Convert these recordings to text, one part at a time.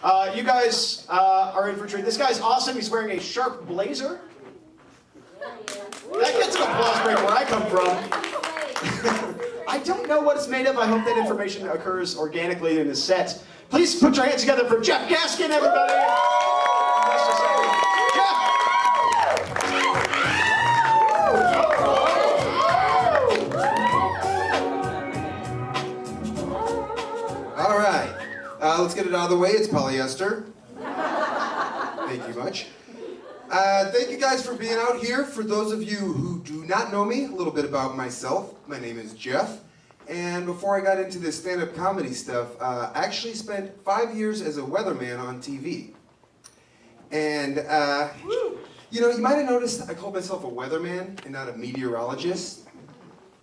You guys are in for a treat. This guy's awesome. He's wearing a sharp blazer. That gets an applause break where I come from. I don't know what it's made of. I hope that information occurs organically in the set. Please put your hands together for Jeff Gaskin, everybody. All right, let's get it out of the way. It's polyester. Thank you much. Thank you guys for being out here. For those of you who do not know me, a little bit about myself. My name is Jeff. And before I got into this stand-up comedy stuff, I actually spent 5 years as a weatherman on TV. And, you know, you might have noticed I called myself a weatherman and not a meteorologist.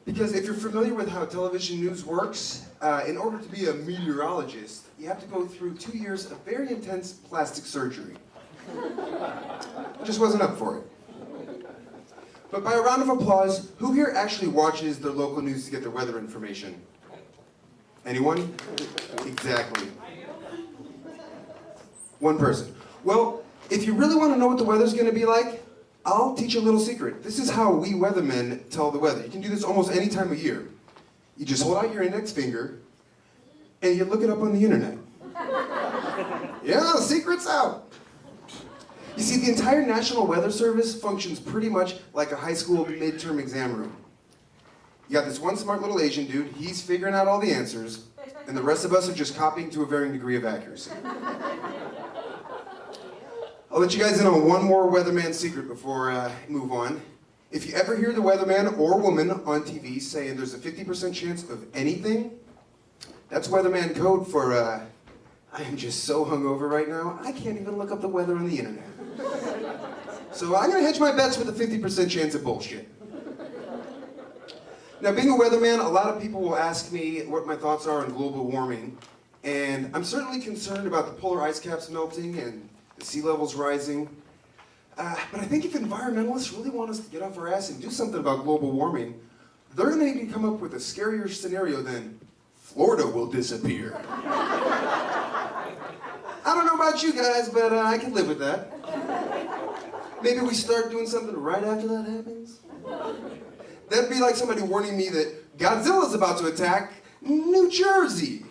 Because if you're familiar with how television news works, in order to be a meteorologist, you have to go through 2 years of very intense plastic surgery. I just wasn't up for it. But by a round of applause, who here actually watches their local news to get their weather information? Anyone? Exactly. One person. Well, if you really want to know what the weather's going to be like, I'll teach you a little secret. This is how we weathermen tell the weather. You can do this almost any time of year. You just hold out your index finger, and you look it up on the internet. Yeah, the secret's out. You see, the entire National Weather Service functions pretty much like a high school midterm exam room. You got this one smart little Asian dude, he's figuring out all the answers, and the rest of us are just copying to a varying degree of accuracy. I'll let you guys in on one more weatherman secret before I move on. If you ever hear the weatherman or woman on TV saying there's a 50% chance of anything, that's weatherman code for, I am just so hungover right now, I can't even look up the weather on the internet. So I'm gonna hedge my bets with a 50% chance of bullshit. Now, being a weatherman, a lot of people will ask me what my thoughts are on global warming, and I'm certainly concerned about the polar ice caps melting and the sea levels rising. But I think if environmentalists really want us to get off our ass and do something about global warming, they're gonna need to come up with a scarier scenario than Florida will disappear. I don't know about you guys, but I can live with that. Maybe we start doing something right after that happens? That'd be like somebody warning me that Godzilla's about to attack New Jersey.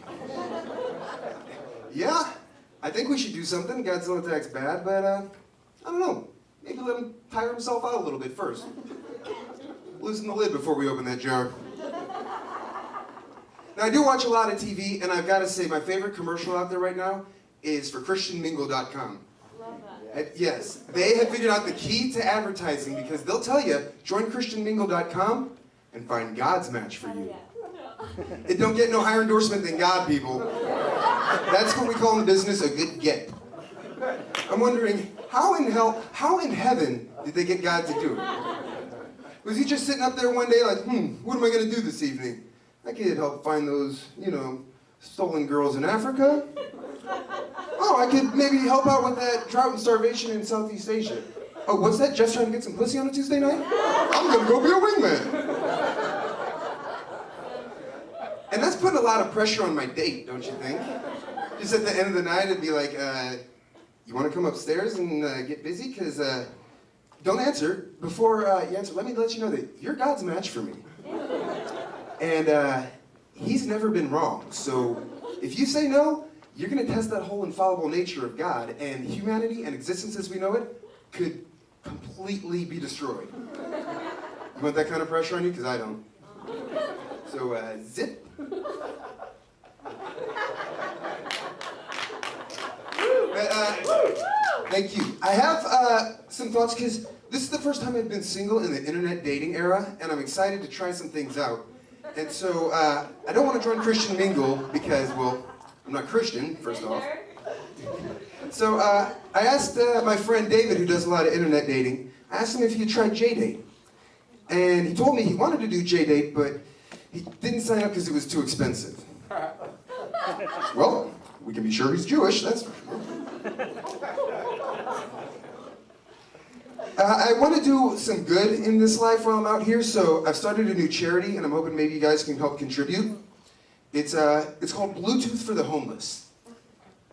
Yeah, I think we should do something. Godzilla attack's bad, but I don't know. Maybe let him tire himself out a little bit first. Loosen the lid before we open that jar. Now, I do watch a lot of TV, and I've got to say, my favorite commercial out there right now is for ChristianMingle.com. Love that. Yes, they have figured out the key to advertising because they'll tell you, join ChristianMingle.com and find God's match for you. It don't get no higher endorsement than God, people. That's what we call in the business a good get. I'm wondering, how in heaven did they get God to do it? Was he just sitting up there one day like, what am I going to do this evening? I could help find those, you know, stolen girls in Africa. Oh, I could maybe help out with that drought and starvation in Southeast Asia. Oh, what's that? Jeff's trying to get some pussy on a Tuesday night? I'm gonna go be a wingman. And that's putting a lot of pressure on my date, don't you think? Just at the end of the night, it'd be like, you wanna come upstairs and get busy? Because don't answer. Before you answer, let me let you know that you're God's match for me. And he's never been wrong. So if you say no, you're going to test that whole infallible nature of God, and humanity and existence as we know it could completely be destroyed. You want that kind of pressure on you? Because I don't. So, zip. Thank you. I have some thoughts, because this is the first time I've been single in the internet dating era, and I'm excited to try some things out. And so, I don't want to join Christian Mingle because, well, I'm not Christian, first off. So I asked my friend David, who does a lot of internet dating, I asked him if he had tried J-Date. And he told me he wanted to do J-Date, but he didn't sign up because it was too expensive. Well, we can be sure he's Jewish, that's for sure. I want to do some good in this life while I'm out here, so I've started a new charity, and I'm hoping maybe you guys can help contribute. It's called Bluetooth for the Homeless.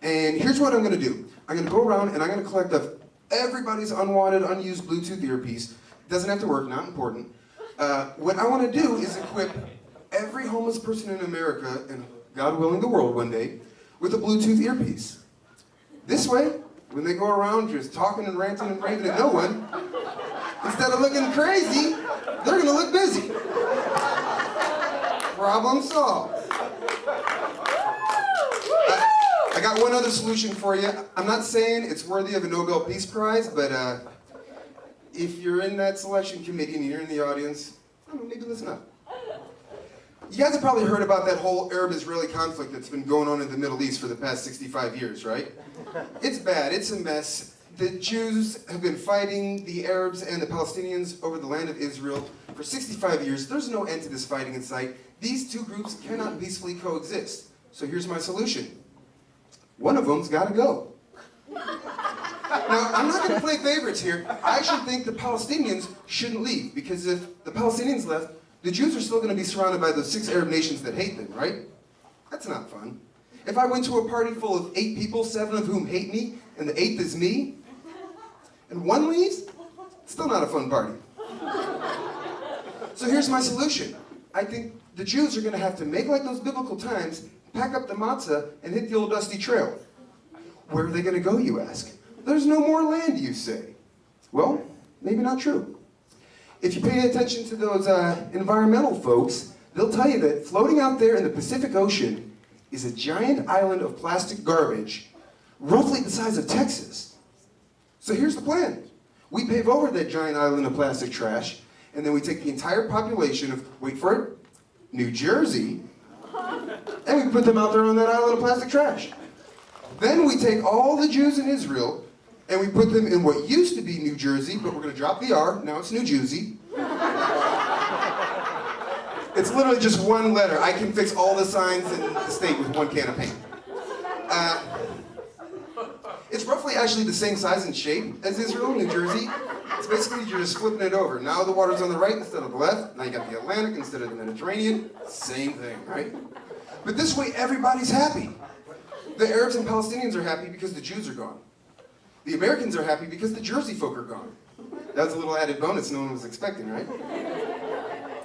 And here's what I'm gonna do. I'm gonna go around and I'm gonna collect up everybody's unwanted, unused Bluetooth earpiece. Doesn't have to work, not important. What I wanna do is equip every homeless person in America, and God willing the world one day, with a Bluetooth earpiece. This way, when they go around just talking and ranting and raving at no one, instead of looking crazy, they're gonna look busy. Problem solved. I got one other solution for you. I'm not saying it's worthy of a Nobel Peace Prize, but if you're in that selection committee and you're in the audience, I don't know, maybe listen up. You guys have probably heard about that whole Arab-Israeli conflict that's been going on in the Middle East for the past 65 years, right? It's bad, it's a mess. The Jews have been fighting the Arabs and the Palestinians over the land of Israel for 65 years. There's no end to this fighting in sight. These two groups cannot peacefully coexist. So here's my solution. One of them's gotta go. Now, I'm not gonna play favorites here. I actually think the Palestinians shouldn't leave, because if the Palestinians left, the Jews are still gonna be surrounded by those 6 Arab nations that hate them, right? That's not fun. If I went to a party full of 8 people, 7 of whom hate me, and the 8th is me, and one leaves, it's still not a fun party. So here's my solution. I think the Jews are gonna have to make like those biblical times, pack up the matzah, and hit the old dusty trail. Where are they gonna go, you ask? There's no more land, you say. Well, maybe not true. If you pay attention to those environmental folks, they'll tell you that floating out there in the Pacific Ocean is a giant island of plastic garbage, roughly the size of Texas. So here's the plan. We pave over that giant island of plastic trash, and then we take the entire population of, wait for it, New Jersey, and we put them out there on that island of plastic trash. Then we take all the Jews in Israel, and we put them in what used to be New Jersey, but we're gonna drop the R, now it's New Jersey. It's literally just one letter. I can fix all the signs in the state with one can of paint. It's roughly actually the same size and shape as Israel, New Jersey. It's basically you're just flipping it over. Now the water's on the right instead of the left. Now you got the Atlantic instead of the Mediterranean. Same thing, right? But this way everybody's happy. The Arabs and Palestinians are happy because the Jews are gone. The Americans are happy because the Jersey folk are gone. That's a little added bonus no one was expecting, right?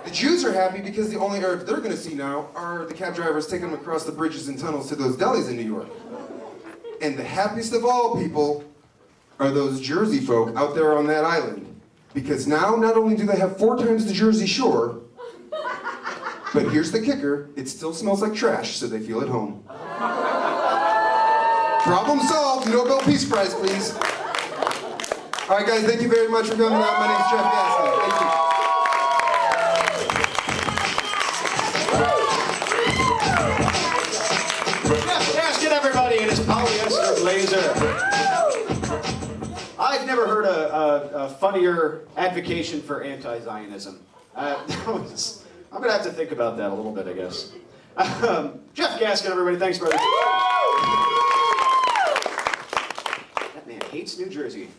The Jews are happy because the only Arabs they're going to see now are the cab drivers taking them across the bridges and tunnels to those delis in New York. And the happiest of all people are those Jersey folk out there on that island. Because now, not only do they have 4 times the Jersey Shore, but here's the kicker, it still smells like trash, so they feel at home. Problem solved, Nobel Peace Prize, please. All right, guys, thank you very much for coming out. My name's Jeff Gaskin. Thank you. Everybody in his polyester blazer. I've never heard a funnier advocation for anti-Zionism. I'm going to have to think about that a little bit, I guess. Jeff Gaskin, everybody. Thanks, brother. That man hates New Jersey.